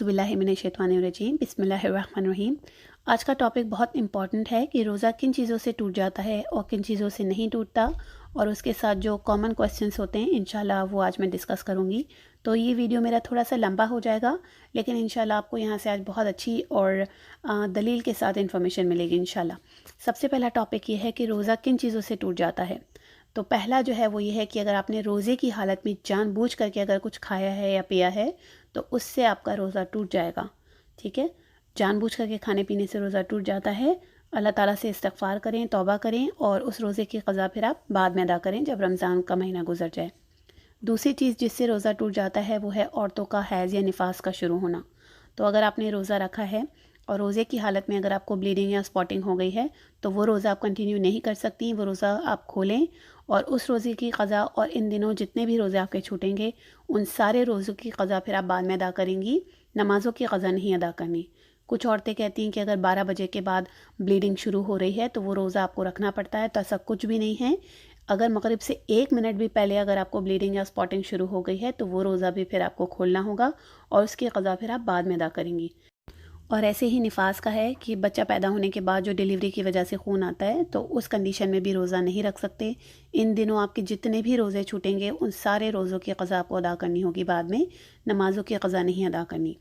बिस्मिल्लाहिर्रहमानिर्रहीम बिस्मिल्लाहिर्रहमानिर्रहीम। आज का टॉपिक बहुत इंपॉर्टेंट है कि रोज़ा किन चीज़ों से टूट जाता है और किन चीज़ों से नहीं टूटता, और उसके साथ जो कॉमन क्वेश्चंस होते हैं इंशाल्लाह वो आज मैं डिस्कस करूँगी। तो ये वीडियो मेरा थोड़ा सा लंबा हो जाएगा, लेकिन इंशाल्लाह आपको यहाँ से आज बहुत अच्छी और दलील के साथ इन्फॉर्मेशन मिलेगी इंशाल्लाह। सबसे पहला टॉपिक ये है कि रोज़ा किन चीज़ों से टूट जाता है। तो पहला जो है वो ये है कि अगर आपने रोज़े की हालत में जानबूझ करके अगर कुछ खाया है या पिया है तो उससे आपका रोज़ा टूट जाएगा। ठीक है, जानबूझ करके खाने पीने से रोज़ा टूट जाता है। अल्लाह ताला से इस्तग़फ़ार करें, तौबा करें और उस रोज़े की क़ज़ा फिर आप बाद में अदा करें जब रमज़ान का महीना गुजर जाए। दूसरी चीज़ जिससे रोज़ा टूट जाता है वो है औरतों का हैज़ या निफास का शुरू होना। तो अगर आपने रोज़ा रखा है और रोज़े की हालत में अगर आपको ब्लीडिंग या स्पॉटिंग हो गई है तो वो रोज़ा आप कंटिन्यू नहीं कर सकती। वो रोज़ा आप खोलें और उस रोज़े की क़ज़ा और इन दिनों जितने भी रोज़े आपके छूटेंगे उन सारे रोज़ों की क़ज़ा फिर आप बाद में अदा करेंगी, नमाज़ों की क़ज़ा नहीं अदा करनी। कुछ औरतें कहती हैं कि अगर 12 बजे के बाद ब्लीडिंग शुरू हो रही है तो वो रोज़ा आपको रखना पड़ता है, तो ऐसा कुछ भी नहीं है। अगर मगरिब से 1 मिनट भी पहले अगर आपको ब्लीडिंग या स्पॉटिंग शुरू हो गई है तो वो रोज़ा भी फिर आपको खोलना होगा और उसकी क़ज़ा फिर आप बाद में अदा करेंगी। और ऐसे ही निफास का है कि बच्चा पैदा होने के बाद जो डिलीवरी की वजह से खून आता है तो उस कंडीशन में भी रोज़ा नहीं रख सकते। इन दिनों आपके जितने भी रोज़े छूटेंगे उन सारे रोज़ों की क़ज़ा आपको अदा करनी होगी बाद में, नमाज़ों की क़ज़ा नहीं अदा करनी।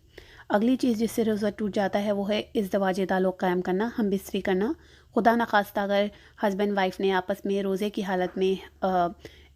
अगली चीज़ जिससे रोज़ा टूट जाता है वो है इज़्दिवाजी ताल्लुक़ कायम करना, हम बिस्तरी करना। खुदा न खास्ता अगर हस्बैंड वाइफ़ ने आपस में रोज़े की हालत में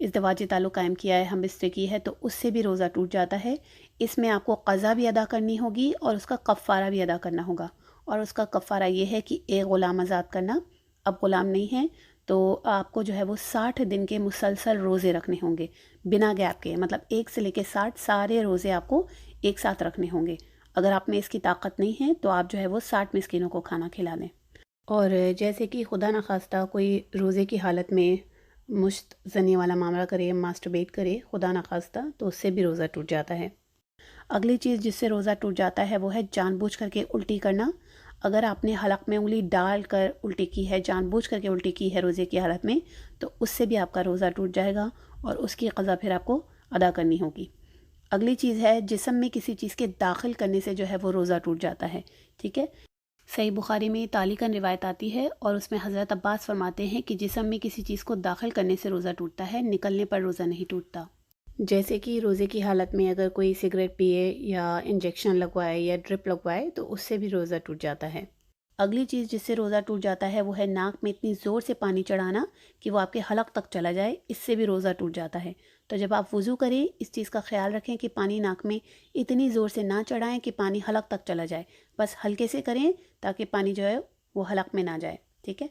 इज़्दिवाजी ताल्लुक़ कायम किया है, हम बिस्तरी की है, तो उससे भी रोज़ा टूट जाता है। इसमें आपको क़ज़ा भी अदा करनी होगी और उसका कफ़ारा भी अदा करना होगा। और उसका कफ़ारा ये है कि एक ग़ुलाम आज़ाद करना। अब ग़ुलाम नहीं है तो आपको जो है वो 60 दिन के मुसलसल रोज़े रखने होंगे बिना गैप के, मतलब 1 से लेकर 60 सारे रोज़े आपको एक साथ रखने होंगे। अगर आप में इसकी ताकत नहीं है तो आप जो है वो 60 मिस्किनों को खाना खिला दें। और जैसे कि खुदा न खास्ता कोई रोज़े की हालत में मुश्त ज़नी वाला मामला करे, मास्टरबेट करे खुदा न खास्ता, तो उससे भी रोज़ा टूट जाता है। अगली चीज़ जिससे रोज़ा टूट जाता है वो है जानबूझ करके उल्टी करना। अगर आपने हलक में उंगली डाल कर उल्टी की है, जानबूझ करके उल्टी की है रोज़े की हालत में, तो उससे भी आपका रोज़ा टूट जाएगा और उसकी क़ज़ा फिर आपको अदा करनी होगी। अगली चीज़ है जिस्म में किसी चीज़ के दाखिल करने से जो है वो रोज़ा टूट जाता है। ठीक है, सही बुखारी में तालिकन रिवायत आती है और उसमें हज़रत अब्बास फरमाते हैं कि जिस्म में किसी चीज़ को दाखिल करने से रोज़ा टूटता है, निकलने पर रोज़ा नहीं टूटता। जैसे कि रोज़े की हालत में अगर कोई सिगरेट पिए या इंजेक्शन लगवाए या ड्रिप लगवाए तो उससे भी रोज़ा टूट जाता है। अगली चीज़ जिससे रोज़ा टूट जाता है वो है नाक में इतनी ज़ोर से पानी चढ़ाना कि वो आपके हलक तक चला जाए, इससे भी रोज़ा टूट जाता है। तो जब आप वज़ू करें इस चीज़ का ख्याल रखें कि पानी नाक में इतनी ज़ोर से ना चढ़ाएं कि पानी हलक तक चला जाए, बस हल्के से करें ताकि पानी जो है वो हलक में ना जाए। ठीक है,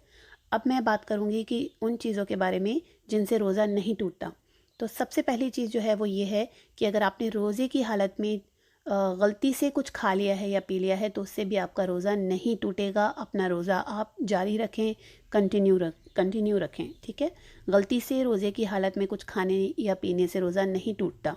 अब मैं बात करूँगी कि उन चीज़ों के बारे में जिनसे रोज़ा नहीं टूटता। तो सबसे पहली चीज़ जो है वो ये है कि अगर आपने रोज़े की हालत में गलती से कुछ खा लिया है या पी लिया है तो उससे भी आपका रोज़ा नहीं टूटेगा। अपना रोज़ा आप जारी रखें, कंटिन्यू रखें। ठीक है, गलती से रोज़े की हालत में कुछ खाने या पीने से रोज़ा नहीं टूटता।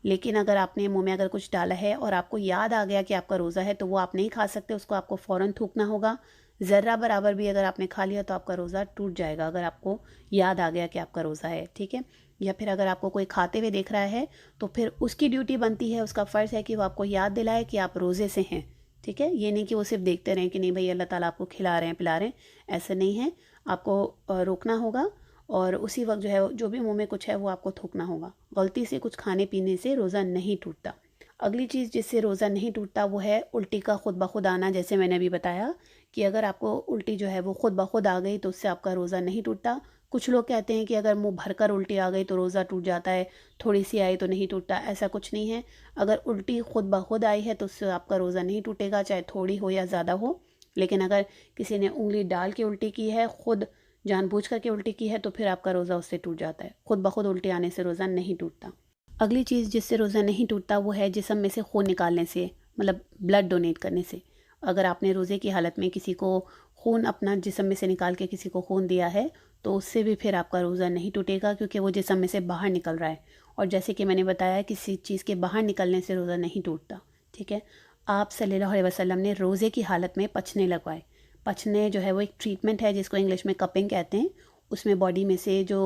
लेकिन अगर आपने मुंह में अगर कुछ डाला है और आपको याद आ गया कि आपका रोज़ा है तो वो आप नहीं खा सकते, उसको आपको फ़ौरन थूकना होगा। ज़र्रा बराबर भी अगर आपने खा लिया तो आपका रोज़ा टूट जाएगा अगर आपको याद आ गया कि आपका रोज़ा है। ठीक है, या फिर अगर आपको कोई खाते हुए देख रहा है तो फिर उसकी ड्यूटी बनती है, उसका फ़र्ज़ है कि वो आपको याद दिलाए कि आप रोज़े से हैं। ठीक है, ये नहीं कि वो सिर्फ देखते रहें कि नहीं भाई अल्लाह ताला आपको खिला रहे हैं पिला रहे हैं, ऐसा नहीं है। आपको रोकना होगा और उसी वक्त जो है जो भी मुंह में कुछ है वो आपको थूकना होगा। गलती से कुछ खाने पीने से रोज़ा नहीं टूटता। अगली चीज़ जिससे रोज़ा नहीं टूटता वो है उल्टी का खुद ब खुद आना। जैसे मैंने अभी बताया कि अगर आपको उल्टी जो है वो खुद ब खुद आ गई तो उससे आपका रोज़ा नहीं टूटता। कुछ लोग कहते हैं कि अगर मुंह भरकर उल्टी आ गई तो रोज़ा टूट जाता है, थोड़ी सी आई तो नहीं टूटता। ऐसा कुछ नहीं है। अगर उल्टी खुद ब खुद आई है तो उससे आपका रोज़ा नहीं टूटेगा, चाहे थोड़ी हो या ज़्यादा हो। लेकिन अगर किसी ने उंगली डाल के उल्टी की है, खुद जानबूझ करके उल्टी की है, तो फिर आपका रोज़ा उससे टूट जाता है। खुद ब खुद उल्टी आने से रोज़ा नहीं टूटता। अगली चीज़ जिससे रोज़ा नहीं टूटता वो है जिस्म में से खून निकालने से, मतलब ब्लड डोनेट करने से। अगर आपने रोज़े की हालत में किसी को खून अपना जिस्म में से निकाल के किसी को खून दिया है तो उससे भी फिर आपका रोज़ा नहीं टूटेगा, क्योंकि वो जिस्म में से बाहर निकल रहा है। और जैसे कि मैंने बताया किसी चीज़ के बाहर निकलने से रोज़ा नहीं टूटता। ठीक है, आप सल्लल्लाहु अलैहि वसल्लम ने रोज़े की हालत में पचने लगवाए। पचने जो है वो एक ट्रीटमेंट है जिसको इंग्लिश में कपिंग कहते हैं। उसमें बॉडी में से जो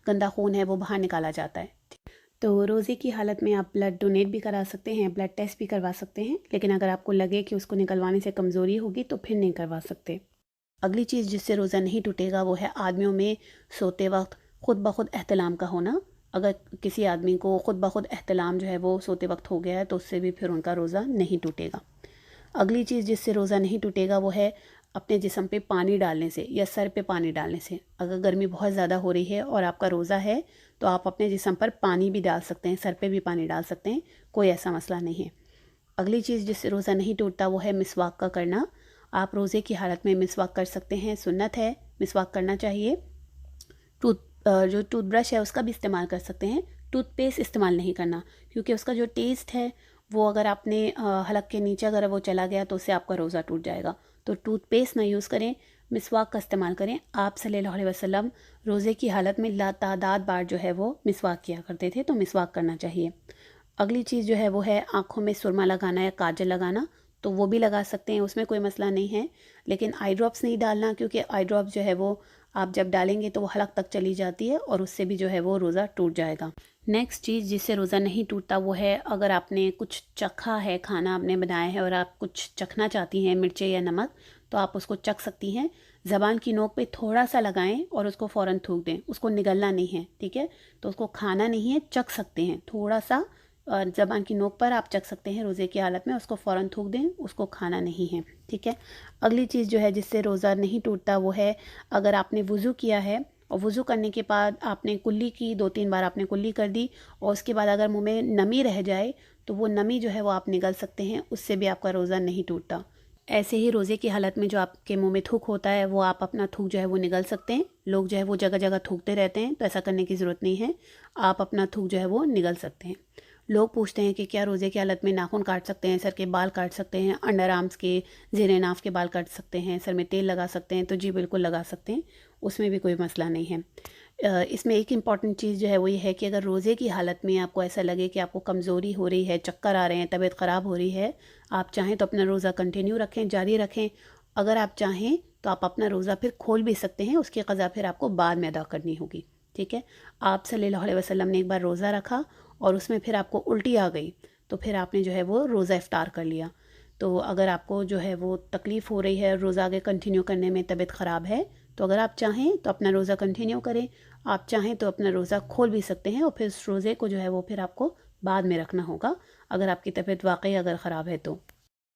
गंदा खून है वो बाहर निकाला जाता है। तो रोज़े की हालत में आप ब्लड डोनेट भी करा सकते हैं, ब्लड टेस्ट भी करवा सकते हैं, लेकिन अगर आपको लगे कि उसको निकलवाने से कमज़ोरी होगी तो फिर नहीं करवा सकते। अगली चीज़ जिससे रोज़ा नहीं टूटेगा वो है आदमियों में सोते वक्त ख़ुद ब खुद एहतलाम का होना। अगर किसी आदमी को ख़ुद ब खुद एहतलाम जो है वो सोते वक्त हो गया है तो उससे भी फिर उनका रोज़ा नहीं टूटेगा। अगली चीज़ जिससे रोज़ा नहीं टूटेगा वो है अपने जिस्म पे पानी डालने से या सर पे पानी डालने से। अगर गर्मी बहुत ज़्यादा हो रही है और आपका रोज़ा है तो आप अपने जिस्म पर पानी भी डाल सकते हैं, सर पे भी पानी डाल सकते हैं, कोई ऐसा मसला नहीं है। अगली चीज़ जिससे रोज़ा नहीं टूटता वो है मिसवाक का करना। आप रोज़े की हालत में मिसवाक कर सकते हैं, सुन्नत है, मिसवाक करना चाहिए। जो टूथब्रश है उसका भी इस्तेमाल कर सकते हैं, टूथपेस्ट इस्तेमाल नहीं करना, क्योंकि उसका जो टेस्ट है वो अगर आपने हलक के नीचे अगर वो चला गया तो उससे आपका रोज़ा टूट जाएगा। तो टूथपेस्ट ना यूज़ करें, मिसवाक का इस्तेमाल करें। आप सल्लल्लाहु अलैहि वसल्लम रोज़े की हालत में लातादाद बार जो है वो मिसवाक किया करते थे, तो मिसवाक करना चाहिए। अगली चीज़ जो है वो है आँखों में सुरमा लगाना या काजल लगाना, तो वो भी लगा सकते हैं, उसमें कोई मसला नहीं है। लेकिन आई ड्रॉप्स नहीं डालना, क्योंकि आई ड्रॉप्स जो है वो आप जब डालेंगे तो वो हलक तक चली जाती है और उससे भी जो है वो रोज़ा टूट जाएगा। नेक्स्ट चीज़ जिससे रोज़ा नहीं टूटता वो है अगर आपने कुछ चखा है, खाना आपने बनाया है और आप कुछ चखना चाहती हैं, मिर्चें या नमक, तो आप उसको चख सकती हैं। ज़बान की नोक पे थोड़ा सा लगाएं और उसको फ़ौरन थूक दें, उसको निगलना नहीं है, ठीक है। तो उसको खाना नहीं है, चख सकते हैं थोड़ा सा, और ज़बान की नोक पर आप चख सकते हैं रोज़े की हालत में, उसको फ़ौरन थूक दें, उसको खाना नहीं है, ठीक है। अगली चीज़ जो है जिससे रोज़ा नहीं टूटता वो है अगर आपने वज़ू किया है और वज़ू करने के बाद आपने कुल्ली की, 2-3 बार आपने कुल्ली कर दी और उसके बाद अगर मुँह में नमी रह जाए तो वो नमी जो है वो आप निगल सकते हैं, उससे भी आपका रोज़ा नहीं टूटता। ऐसे ही रोज़े की हालत में जो आपके मुंह में थूक होता है वो आप अपना थूक जो है वो निगल सकते हैं। लोग जो है वो जगह जगह थूकते रहते हैं, तो ऐसा करने की ज़रूरत नहीं है, आप अपना थूक जो है वो निगल सकते हैं। लोग पूछते हैं कि क्या रोज़े की हालत में नाखून काट सकते हैं, सर के बाल काट सकते हैं, अंडर आर्म्स के, ज़ेरे नाफ के बाल काट सकते हैं, सर में तेल लगा सकते हैं? तो जी बिल्कुल लगा सकते हैं, उसमें भी कोई मसला नहीं है। इसमें एक इम्पॉर्टेंट चीज़ जो है वो ये है कि अगर रोज़े की हालत में आपको ऐसा लगे कि आपको कमज़ोरी हो रही है, चक्कर आ रहे हैं, तबीयत ख़राब हो रही है, आप चाहें तो अपना रोज़ा कंटिन्यू रखें, जारी रखें। अगर आप चाहें तो आप अपना रोज़ा फिर खोल भी सकते हैं, उसकी क़ज़ा फिर आपको बाद में अदा करनी होगी, ठीक है। आप सल्लल्लाहु अलैहि वसल्लम ने एक बार रोज़ा रखा और उसमें फिर आपको उल्टी आ गई, तो फिर आपने जो है वो रोज़ा इफ्तार कर लिया। तो अगर आपको जो है वो तकलीफ़ हो रही है रोज़ा आगे कंटिन्यू करने में, तबीयत ख़राब है, तो अगर आप चाहें तो अपना रोज़ा कंटिन्यू करें, आप चाहें तो अपना रोज़ा खोल भी सकते हैं और फिर उस रोज़े को जो है वो फिर आपको बाद में रखना होगा, अगर आपकी तबीयत वाक़ई अगर ख़राब है तो।